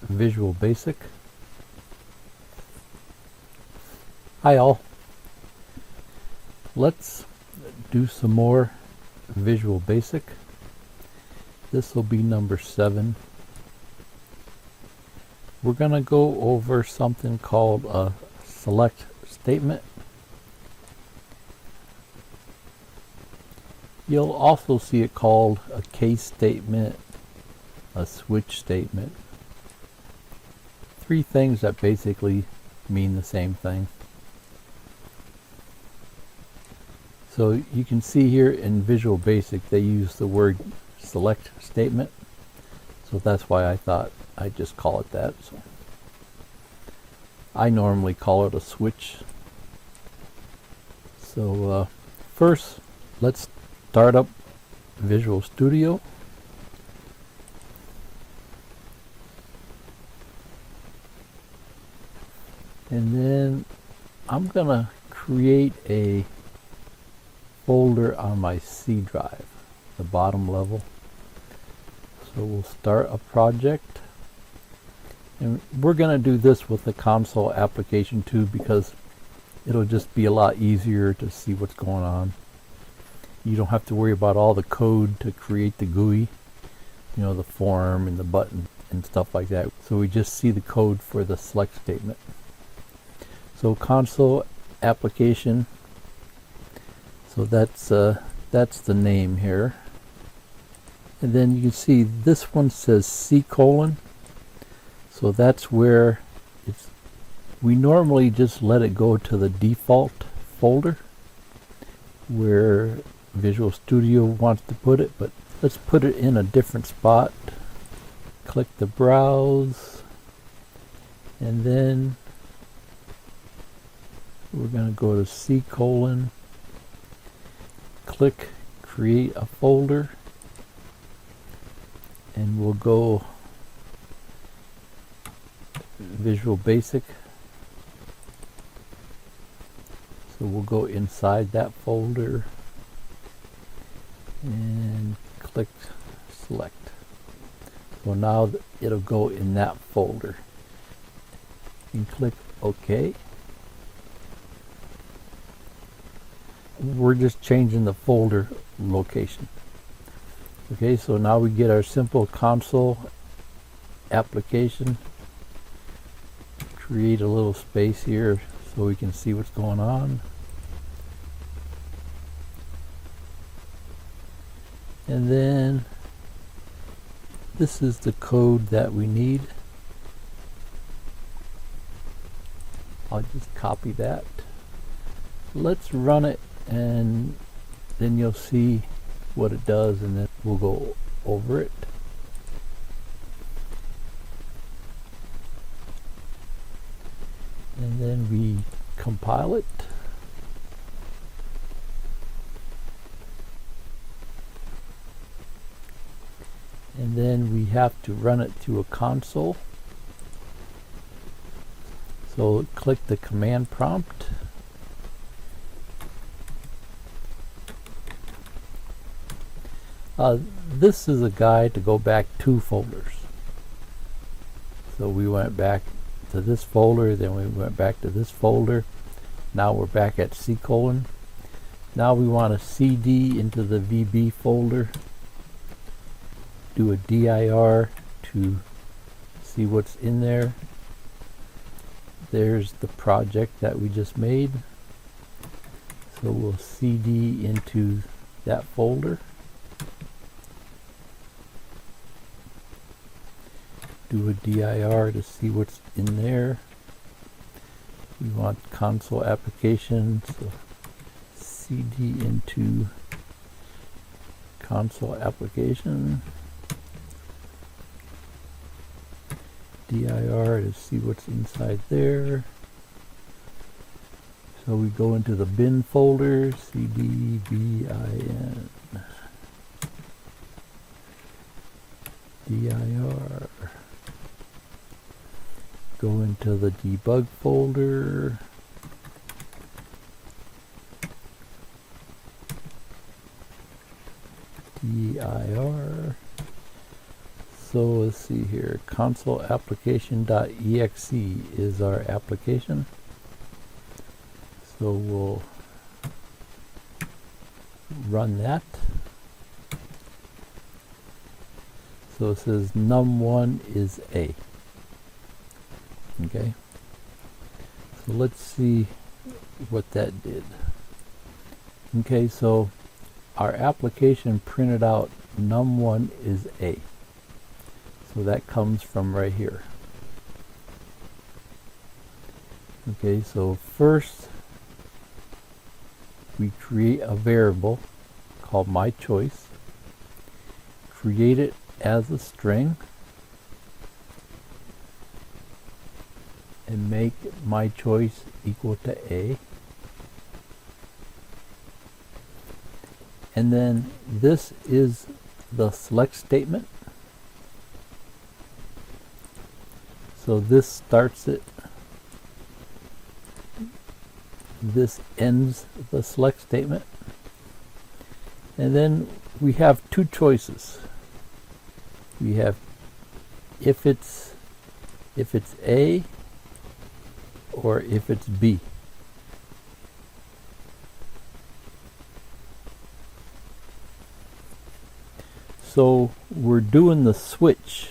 Visual Basic. Hi all. Let's do some more Visual Basic. This will be number 7. We're going to go over something called a select statement. You'll also see it called a case statement, a switch statement. 3 things that basically mean the same thing. So you can see here in Visual Basic they use the word select statement. So that's why I thought I'd just call it that. So I normally call it a switch. So first let's start up Visual Studio. And then I'm gonna create a folder on my C drive, the bottom level. So we'll start a project, and we're gonna do this with the console application too, because it'll just be a lot easier to see what's going on. You don't have to worry about all the code to create the GUI, you know, the form and the button and stuff like that. So we just see the code for the select statement. So console application, so that's the name here. And then you can see this one says C:, so that's where we normally just let it go to the default folder where Visual Studio wants to put it, but let's put it in a different spot. Click the browse, and then we're going to go to C:, click create a folder, and we'll go Visual Basic. So we'll go inside that folder and click select. So now it'll go in that folder. And click OK. We're just changing the folder location. Okay, so now we get our simple console application. Create a little space here so we can see what's going on. And then this is the code that we need. I'll just copy that. Let's run it, and then you'll see what it does, and then we'll go over it. And then we compile it. And then we have to run it to a console. So click the command prompt. This is a guide to go back 2 folders. So we went back to this folder, then we went back to this folder. Now we're back at C:. Now we want to CD into the VB folder. Do a dir to see what's in there. There's the project that we just made. So we'll CD into that folder. Do a dir to see what's in there. We want console application, so CD into console application. dir to see what's inside there. So we go into the bin folder, cd bin dir. Go into the debug folder. dir. So as see here, console application.exe is our application. So we'll run that. So it says num1 is A. Okay. So let's see what that did. Okay, so our application printed out num1 is A. So that comes from right here. Okay, so first we create a variable called my choice, create it as a string, and make my choice equal to A. And then this is the select statement. So this starts it. This ends the select statement. And then we have two choices. We have if it's A or if it's B. So we're doing the switch.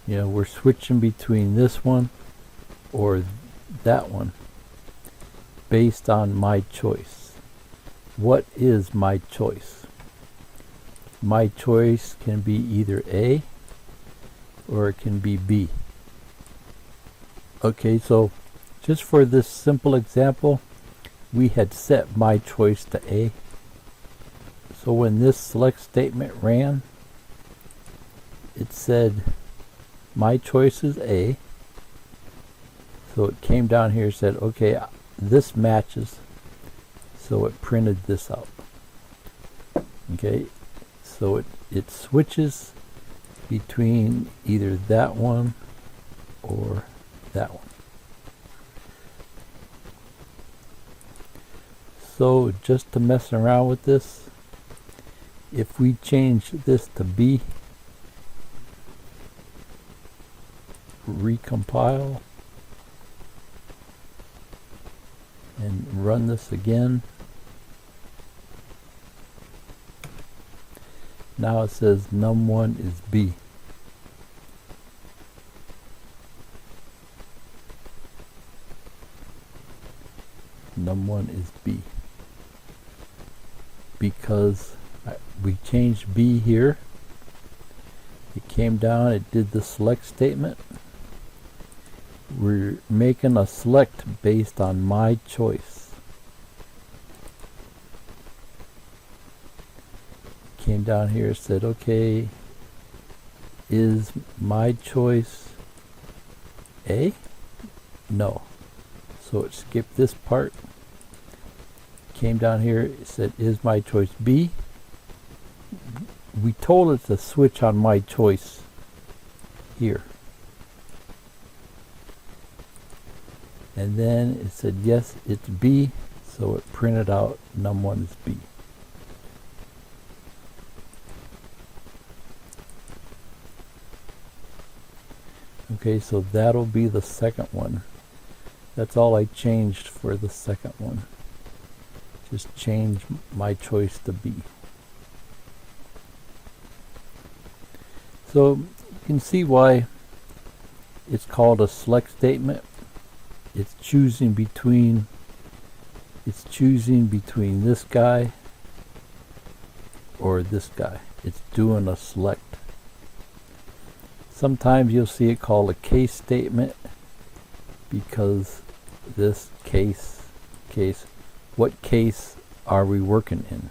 You know, we're switching between this one or that one based on my choice. What is my choice? My choice can be either A or it can be B. Okay, so just for this simple example, we had set my choice to A. So when this select statement ran, it said my choice is A. So it came down here and said, okay, this matches. So it printed this out. Okay, so it switches between either that one or that one. So just to mess around with this, if we change this to B, recompile, and run this again, now it says num1 is B. Num1 is B. Because we changed B here. It came down, it did the select statement. We're making a select based on my choice. Came down here, said, okay, is my choice A? No. So it skipped this part. Came down here, it said, is my choice B? We told it to switch on my choice here. And then it said, yes, it's B, so it printed out num1 is B. Okay, so that'll be the second one. That's all I changed for the second one. Just change my choice to B. So you can see why it's called a select statement. It's choosing between this guy or this guy. It's doing a select. Sometimes you'll see it called a case statement because this case, what case are we working in?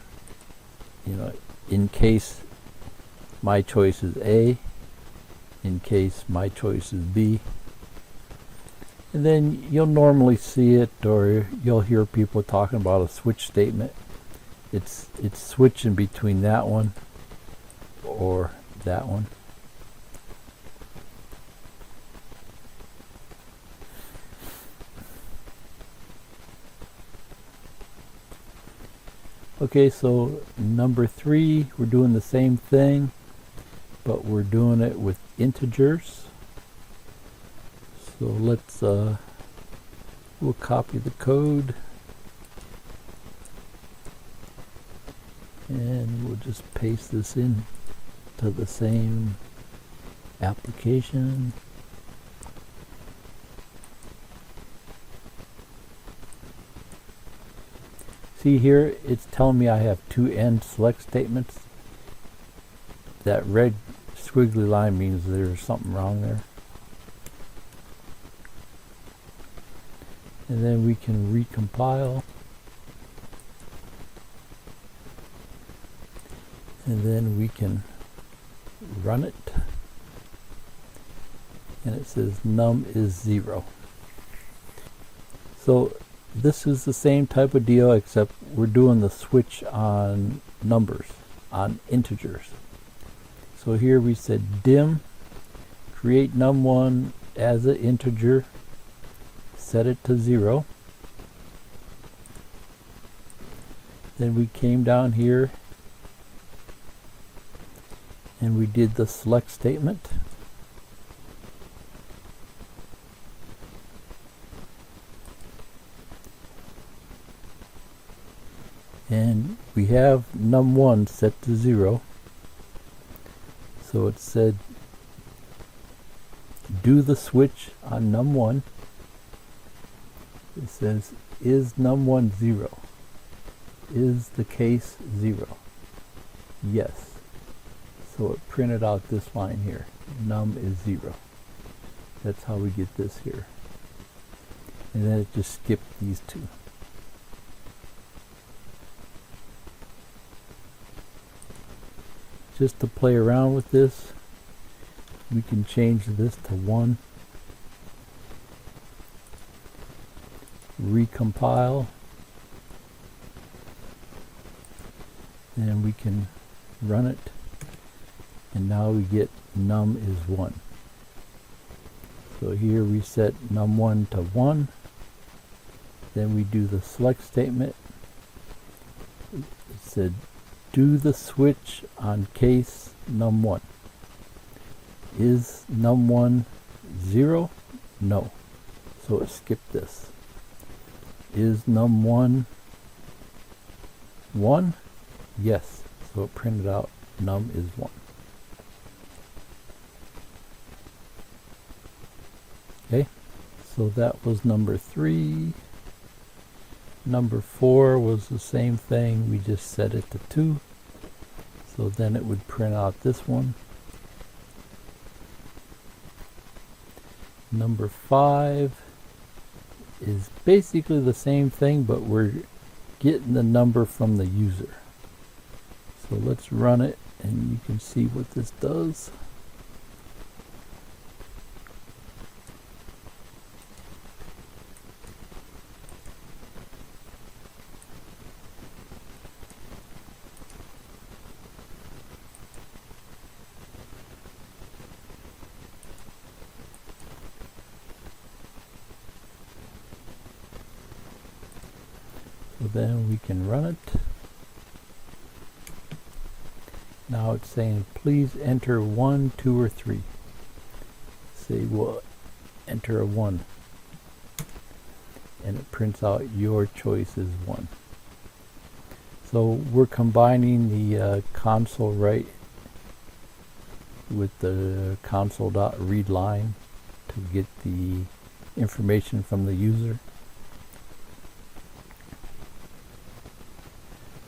You know, in case my choice is A, in case my choice is B. And then you'll normally see it, or you'll hear people talking about a switch statement. It's switching between that one or that one. Okay, so number 3, we're doing the same thing, but we're doing it with integers. So let's we'll copy the code and we'll just paste this in to the same application. See here, it's telling me I have two end select statements. That red squiggly line means there's something wrong there. And then we can recompile. And then we can run it. And it says num is 0. So this is the same type of deal, except we're doing the switch on numbers, on integers. So here we said dim, create num1 as an integer, set it to 0. Then we came down here and we did the select statement. And we have num1 set to 0. So it said do the switch on num1. It says is num1 0? Is the case 0? Yes. So it printed out this line here. Num is 0. That's how we get this here. And then it just skipped these two. Just to play around with this, we can change this to 1. Recompile. And we can run it. And now we get num is 1. So here we set num1 to 1. Then we do the select statement. It said do the switch on case num1. Is num1 0? No. So it skipped this. Is num1 1? Yes. So it printed out num is 1. Okay, so that was number 3. Number 4 was the same thing, we just set it to 2. So then it would print out this one. Number 5 is basically the same thing, but we're getting the number from the user. So let's run it and you can see what this does. So then we can run it. Now it's saying please enter 1, 2, or 3. Say we'll enter a 1. And it prints out your choice is 1. So we're combining the console write with the console.read line to get the information from the user.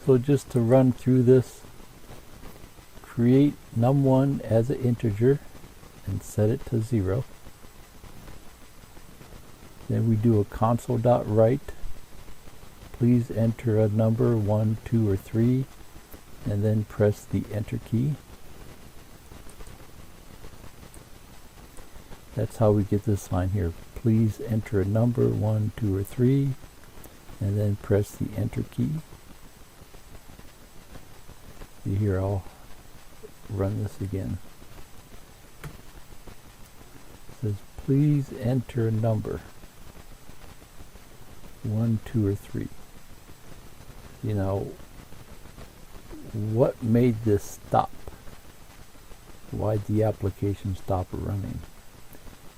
So just to run through this, create num1 as an integer and set it to 0. Then we do a console.write. Please enter a number 1, 2, or 3, and then press the enter key. That's how we get this line here. Please enter a number 1, 2, or 3, and then press the enter key. See here, I'll run this again. It says please enter a number 1, 2, or 3. You know, what made this stop? Why'd the application stop running?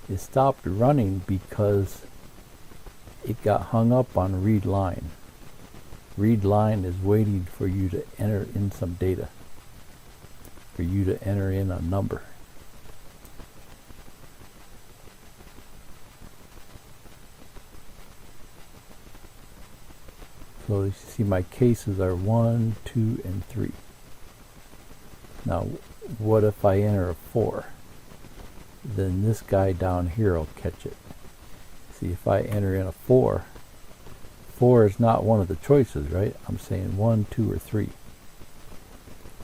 It stopped running because it got hung up on read line. Read line is waiting for you to enter in some data, for you to enter in a number. So you see my cases are 1, 2, and 3. Now what if I enter a 4? Then this guy down here will catch it. See, if I enter in a 4, 4 is not one of the choices, right? I'm saying 1, 2, or 3.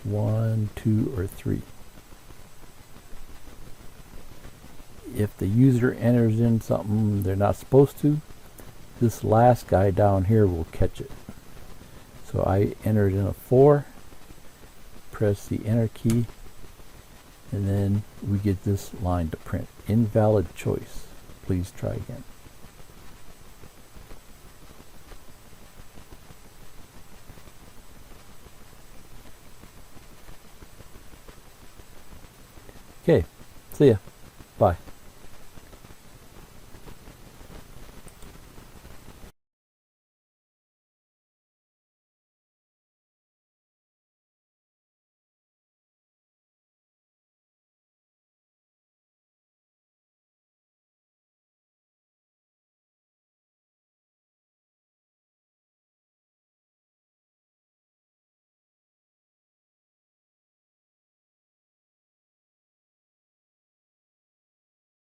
1, 2, or 3. If the user enters in something they're not supposed to, this last guy down here will catch it. So I entered in a 4, press the enter key, and then we get this line to print. Invalid choice. Please try again. Okay, see ya.